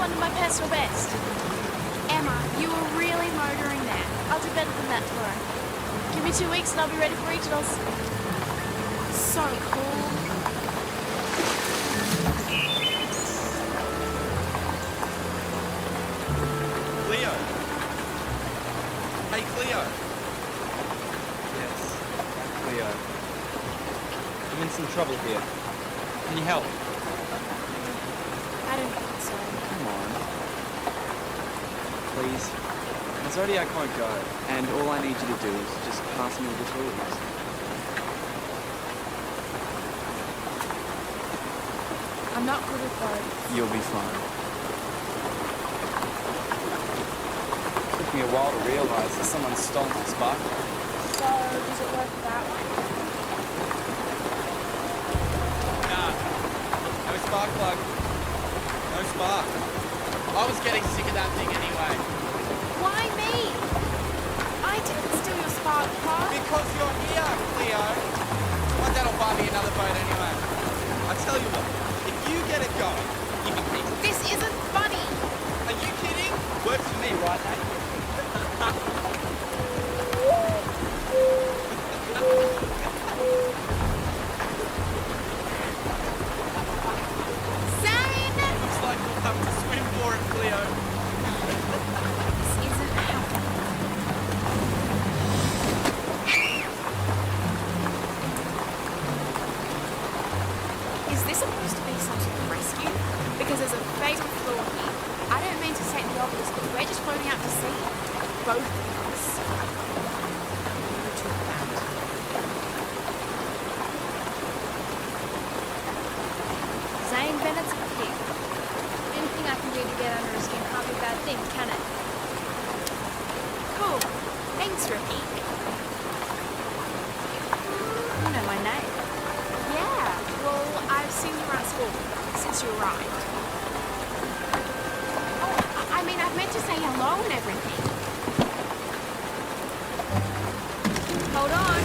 under my personal best. Emma, you were really motoring there. I'll do better than that tomorrow. Give me 2 weeks and I'll be ready for regionals. So cool. Cleo. Hey, Cleo. Yes, Cleo. I'm in some trouble here. Can you help? I don't think so. Come on. Please. The Zodiac won't go, and all I need you to do is just pass me the tools. I'm not good at both. You'll be fine. Took me a while to realise that someone stole my spark plug. So, does it work that way? Nah. No spark plug. No spark. I was getting sick of that thing anyway. Why me? I didn't steal your spark plug. Because you're here, Cleo. My dad'll buy me another boat anyway. I tell you what, if you get it going, you can keep it. This isn't funny. Are you kidding? Works for me, right, mate? Zane! Looks like we'll have to swim for it, Cleo. This isn't happening. Is this supposed to be some sort of rescue? Because there's a fatal flaw here. I don't mean to state the obvious, but we're just floating out to sea. Both of us. Never took that. Zane Bennett's a pig. Anything I can do to get under his skin can't be a bad thing, can it? Cool. Thanks, Ricky. You know my name. Yeah, well, I've seen you around school since you arrived. Oh, I mean, I've meant to say hello and everything. Hold on.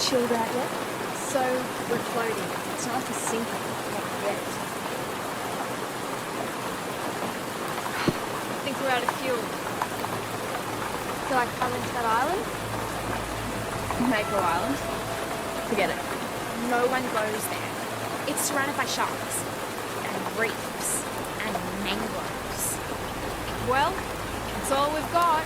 Chilled out yet? So, we're floating. It's not like a sinking, not yet. I think we're out of fuel. Feel like coming to that island? Mako Island? Forget it. No one goes there. It's surrounded by sharks, and reefs, and mangroves. Well, that's all we've got.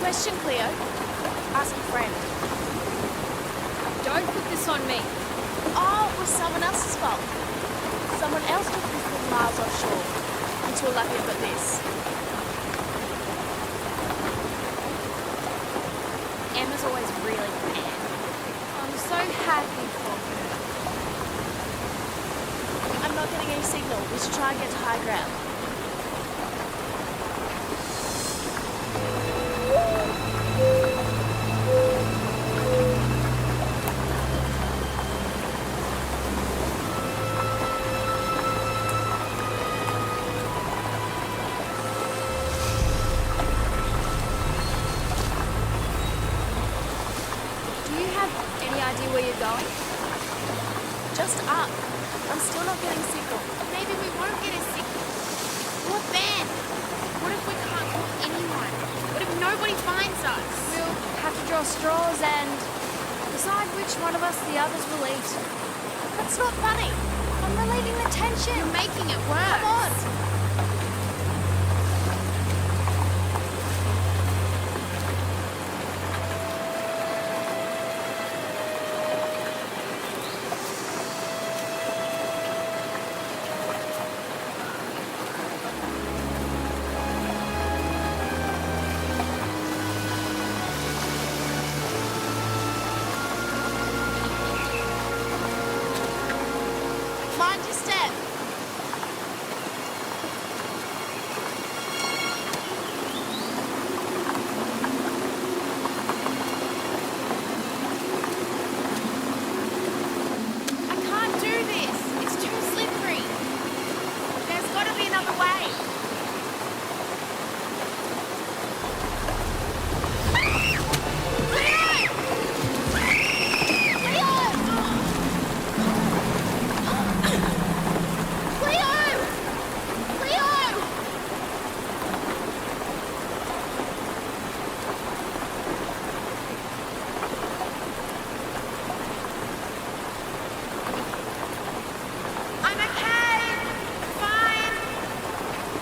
Question, Cleo. Ask a friend. Don't put this on me. Oh, it was someone else's fault. Someone else took this thing miles offshore. Until lucky I've got this. Emma's always really prepared. I'm so happy for her. I'm not getting any signal. We should try and get to high ground. Idea where you're going? Just up. I'm still not getting signal. Maybe we won't get a signal. What then? What if we can't call anyone? What if nobody finds us? We'll have to draw straws and decide which one of us the others will eat. That's not funny. I'm relieving the tension. You're making it worse. Come on. Mind your step. I can't do this. It's too slippery. There's got to be another way.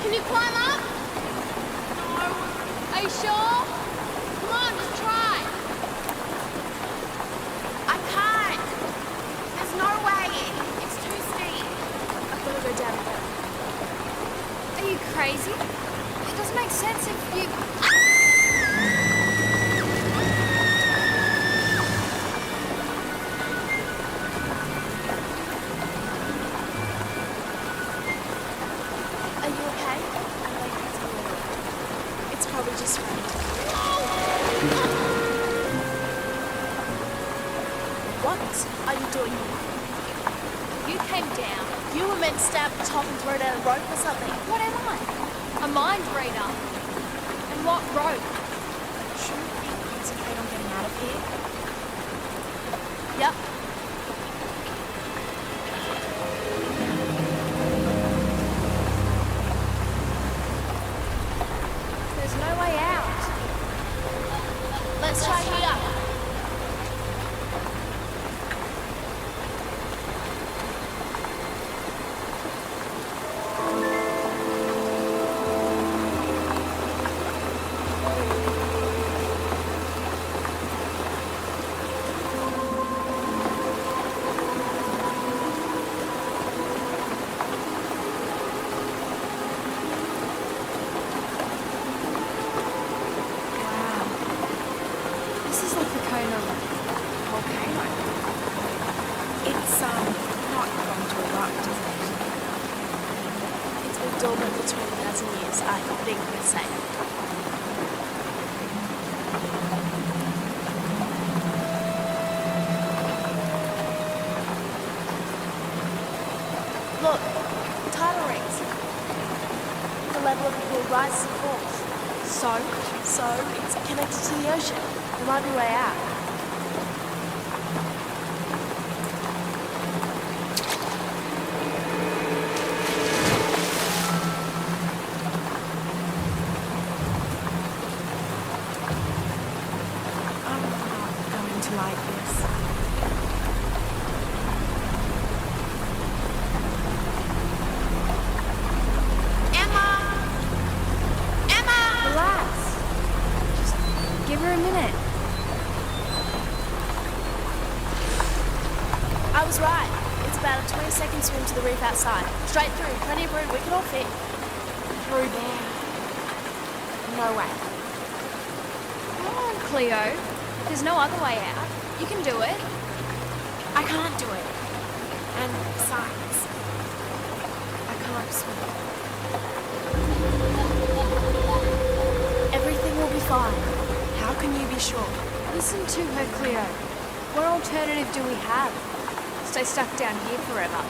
Can you climb up? No. Are you sure? Come on, just try. I can't. There's no way. It's too steep. I've got to go down again. Are you crazy? It doesn't make sense if you... Are you okay? It's probably just right. What are you doing here? You came down. You were meant to stay at the top and throw down a rope or something. What am I? A mind reader. And what rope? Shouldn't we concentrate on getting out of here? Yep. There's no way out. Let's try here. Dormant for 20,000 years, I think we're safe. Look, tidal rings. The level of the pool rises and falls. So it's connected to the ocean. There might be a way out. Like this. Emma! Relax. Just give her a minute. I I was right. It's about a 20-second swim to the reef outside. Straight through, plenty of room, we can all fit. Through there. No way. Come on, Cleo. There's no other way out. You can do it. I can't do it. And besides, I can't swim. Everything will be fine. How can you be sure? Listen to her, Cleo. What alternative do we have? Stay stuck down here forever.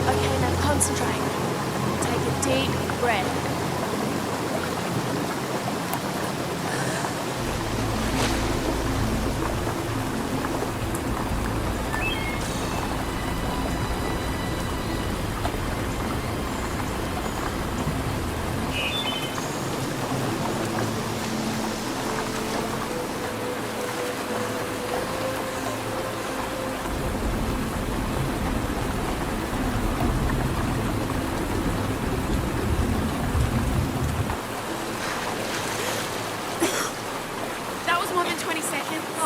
Okay, now concentrate. Take a deep breath.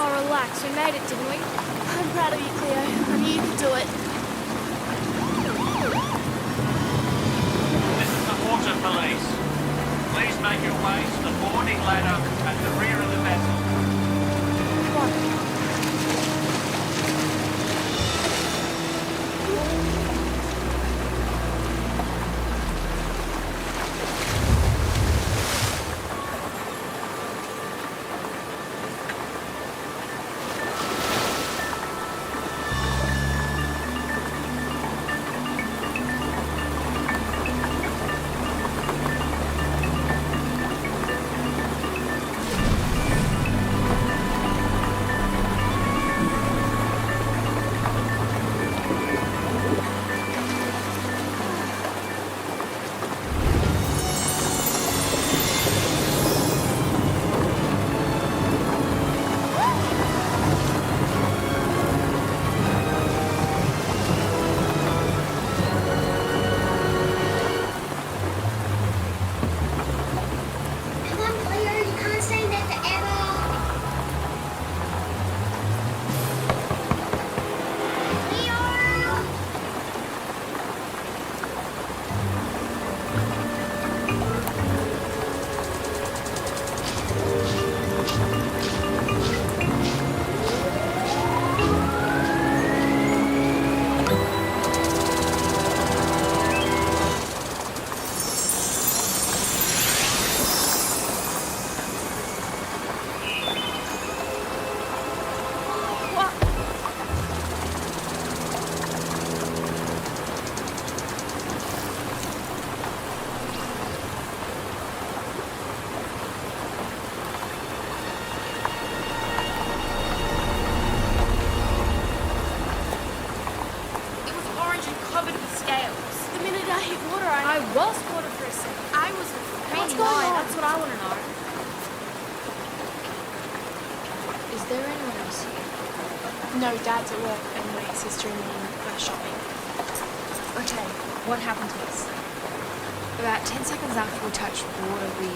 Oh, relax. We made it, didn't we? I'm proud of you, Cleo. I knew you could do it. This is the water police. Please make your way to the boarding ladder at the rear of the vessel. Come on. I was water for a second. I was What's raining going on? That's what I want to know. Is there anyone else here? No, Dad's at work and my sister and me go shopping. Okay, what happened to us? About 10 seconds after we touch water, we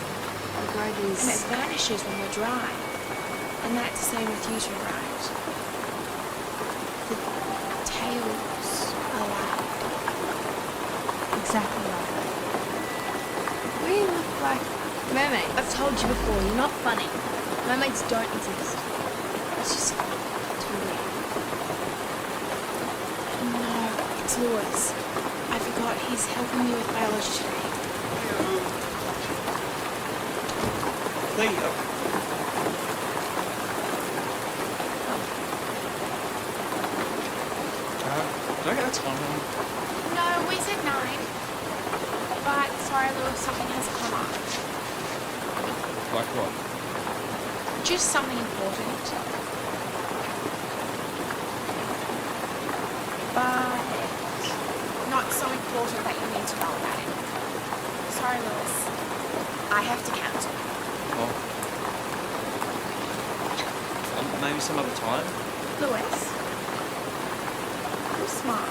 grow these... And it vanishes when we're dry. And that's the same with you two, right? The tails are loud. Exactly right. We look like mermaids. I've told you before, you're not funny. Mermaids don't exist. It's just too weird. No, it's Lewis. I forgot he's helping me with biology today. Leo. Do I get a time on? No, we said 9. But sorry, Lewis, something has come up. Like what? Just something important. But not so important that you need to know about it. Sorry, Lewis. I have to cancel. Oh. Maybe some other time? Lewis, you're smart.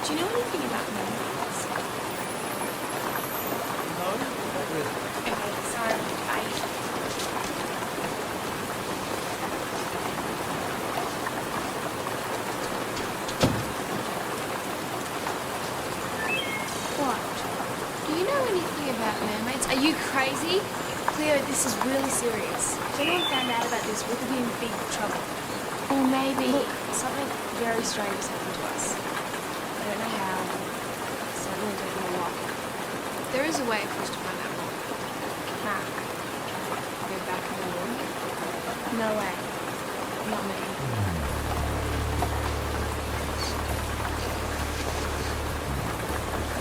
Do you know anything about mermaids? No, not really. Okay, sorry. Bye. What? Do you know anything about mermaids? Are you crazy? Cleo, this is really serious. If anyone found out about this, we could be in big trouble. Or maybe Look, something very strange has happened to us. I don't know how. Certainly don't know what. There is a way for us to find out more. How? Go back in the room. No way. Not me.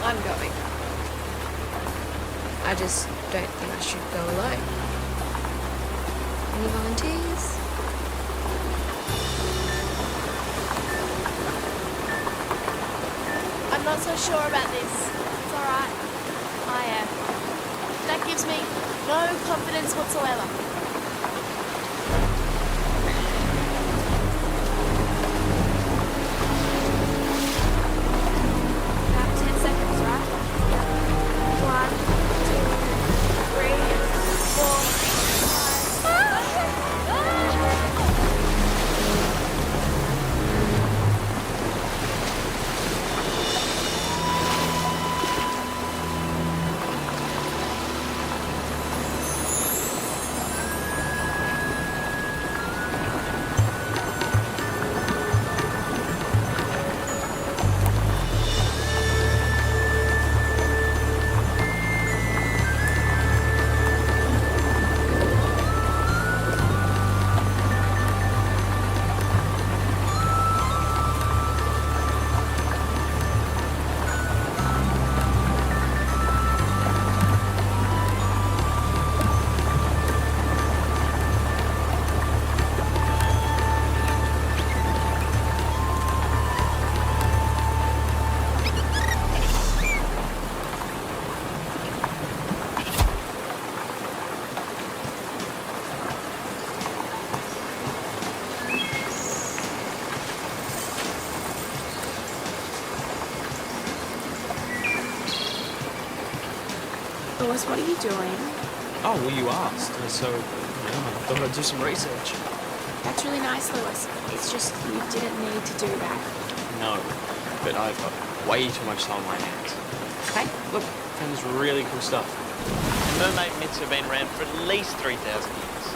I'm going. I just don't think I should go alone. Any volunteers? I'm not so sure about this. It's alright. That gives me no confidence whatsoever. About 10 seconds, right? 1, Lewis, what are you doing? Oh, well, you asked. So, I thought I'd do some research. That's really nice, Lewis. It's just you didn't need to do that. No, but I've got way too much time on my hands. Hey, look, found this really cool stuff. Mermaid myths have been around for at least 3,000 years.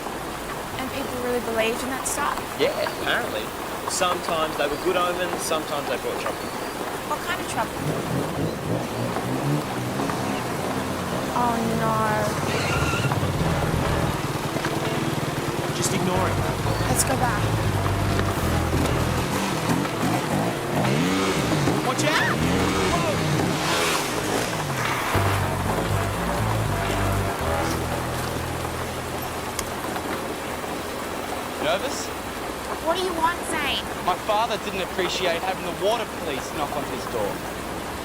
And people really believed in that stuff. Yeah, apparently. Sometimes they were good omens, sometimes they brought trouble. What kind of trouble? Oh no. Just ignore it. Let's go back. Watch out! Nervous? What do you want, Zane? My father didn't appreciate having the water police knock on his door.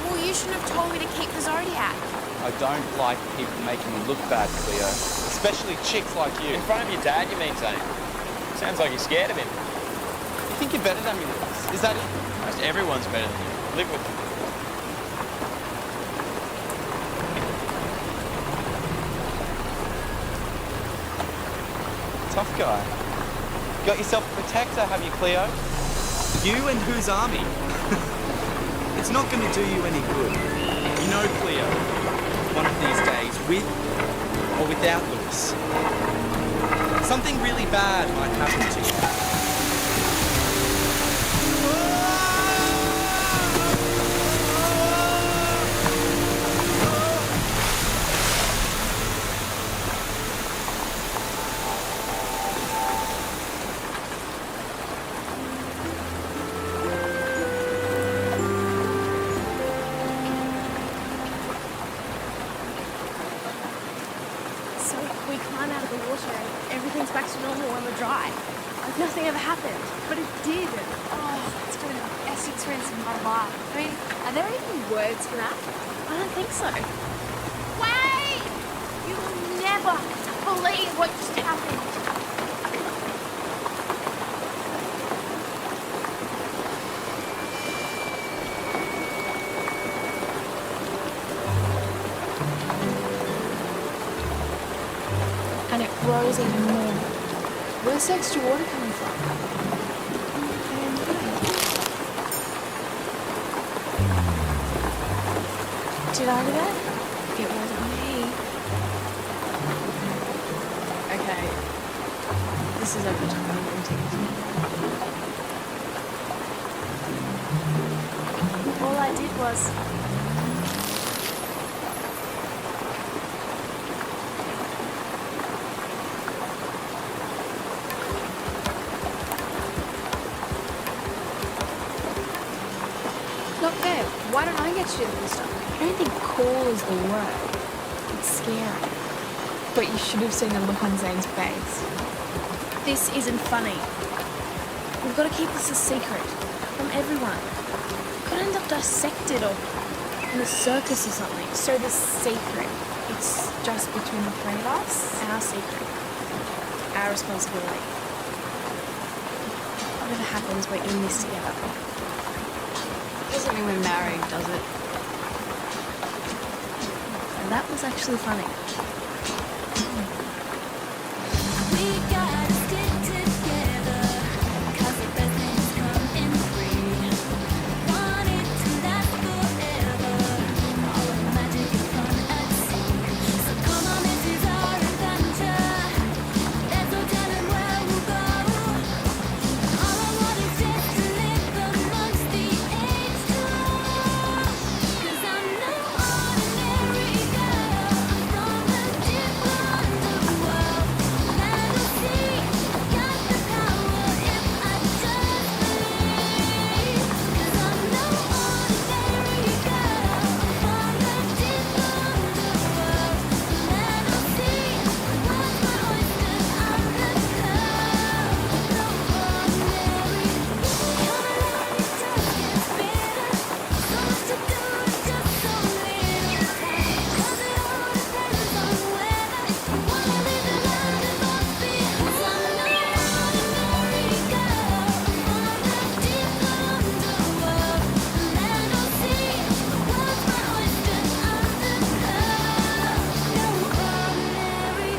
Well, you shouldn't have told me to keep the Zodiac. I don't like people making me look bad, Cleo. Especially chicks like you. In front of your dad, you mean, Zane? Sounds like you're scared of him. You think you're better than me, Lewis? Is that it? Most everyone's better than you. Live with them. Tough guy. Got yourself a protector, have you, Cleo? You and whose army? It's not going to do you any good. You know, Cleo, one of these days, with or without Lewis, something really bad might happen to you. everything's back to normal when we're dry. Like nothing ever happened. But it did. Oh, it's been the best experience of my life. I mean, are there even words for that? I don't think so. Wait! You'll never believe what just happened. And it grows even more. Where's the extra water coming from? Did I do that? It wasn't me. Okay. This is over time. I'm going to take it. All I did was... Not fair. Why don't I get to do the cool stuff? I don't think cool is the word. It's scary. But you should have seen the look on Zane's face. This isn't funny. We've got to keep this a secret from everyone. We could end up dissected or in a circus or something. So the secret, it's just between the three of us? Our secret. Our responsibility. Whatever happens, we're in this together. Doesn't mean we're married, does it? And that was actually funny.